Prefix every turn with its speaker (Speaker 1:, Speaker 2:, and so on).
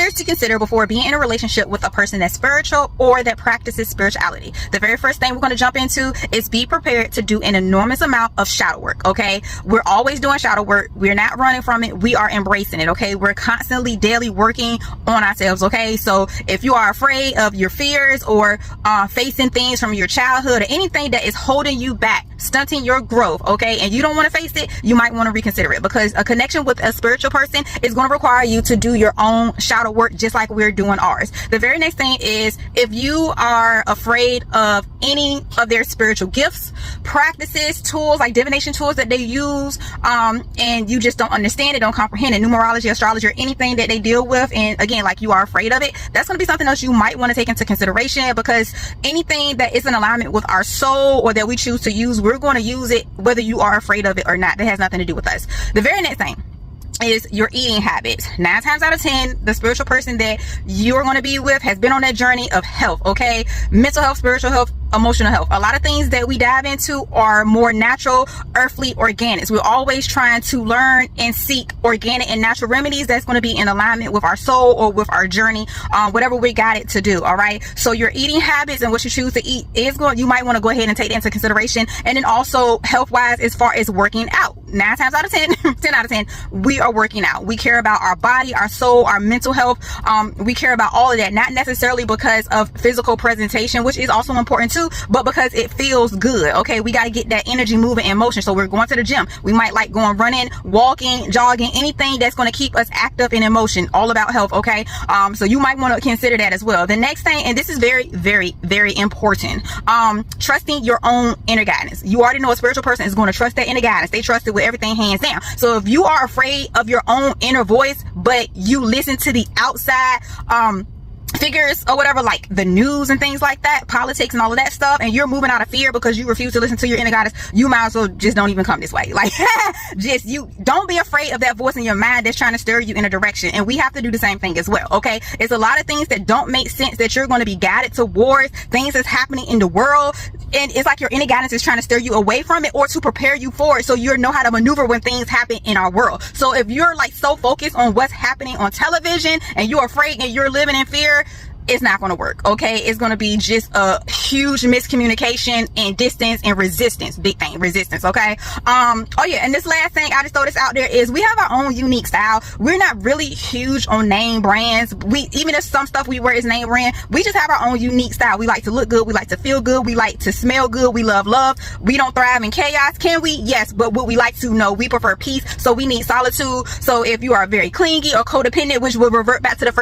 Speaker 1: factors to consider before being in a relationship with a person that's spiritual or that practices spirituality. The very first thing we're going to jump into is be prepared to do an enormous amount of shadow work. Okay, we're always doing shadow work. We're not running from it. We are embracing it. Okay, we're constantly daily working on ourselves. Okay, so if you are afraid of your fears or facing things from your childhood or anything that is holding you back, stunting your growth, okay, and you don't want to face it, you might want to reconsider it, because a connection with a spiritual person is going to require you to do your own shadow work, just like we're doing ours. The very next thing is, if you are afraid of any of their spiritual gifts, practices, tools, like divination tools that they use, and you just don't understand it, don't comprehend it, numerology, astrology, or anything that they deal with, and again, like, you are afraid of it, that's going to be something else you might want to take into consideration, because anything that is in alignment with our soul or that we choose to use, we're going to use it whether you are afraid of it or not. That has nothing to do with us. The very next thing is your eating habits. 9 times out of 10, the spiritual person that you're going to be with has been on that journey of health, okay? Mental health, spiritual health, emotional health. A lot of things that we dive into are more natural, earthly, organics. We're always trying to learn and seek organic and natural remedies that's going to be in alignment with our soul or with our journey, whatever we got it to do. All right, so your eating habits and what you choose to eat is going, you might want to go ahead and take that into consideration. And then also health wise, as far as working out, 9 times out of 10 10 out of 10, we are working out. We care about our body, our soul, our mental health. We care about all of that, not necessarily because of physical presentation, which is also important too, but because it feels good. Okay, we got to get that energy moving in motion. So we're going to the gym. We might like going running, walking, jogging, anything that's going to keep us active and in motion, all about health. Okay, so you might want to consider that as well. The next thing, and this is very, very, very important, trusting your own inner guidance. You already know a spiritual person is going to trust that inner guidance. They trust it with everything, hands down. So if you are afraid of your own inner voice, but you listen to the outside figures or whatever, like the news and things like that, politics and all of that stuff, and you're moving out of fear because you refuse to listen to your inner guidance, you might as well just don't even come this way. Like, just, you don't be afraid of that voice in your mind that's trying to stir you in a direction. And we have to do the same thing as well. Okay, it's a lot of things that don't make sense that you're going to be guided towards, things that's happening in the world, and it's like your inner guidance is trying to steer you away from it or to prepare you for it, so you know how to maneuver when things happen in our world. So if you're like so focused on what's happening on television and you're afraid and you're living in fear, it's not going to work. Okay, it's going to be just a huge miscommunication and distance and resistance. Big thing, resistance. Okay, oh yeah, and this last thing, I just throw this out there, is we have our own unique style. We're not really huge on name brands. We, even if some stuff we wear is name brand, we just have our own unique style. We like to look good, we like to feel good, we like to smell good, we love love. We don't thrive in chaos. Can we? Yes, but what we like to know, we prefer peace, so we need solitude. So if you are very clingy or codependent, which will revert back to the first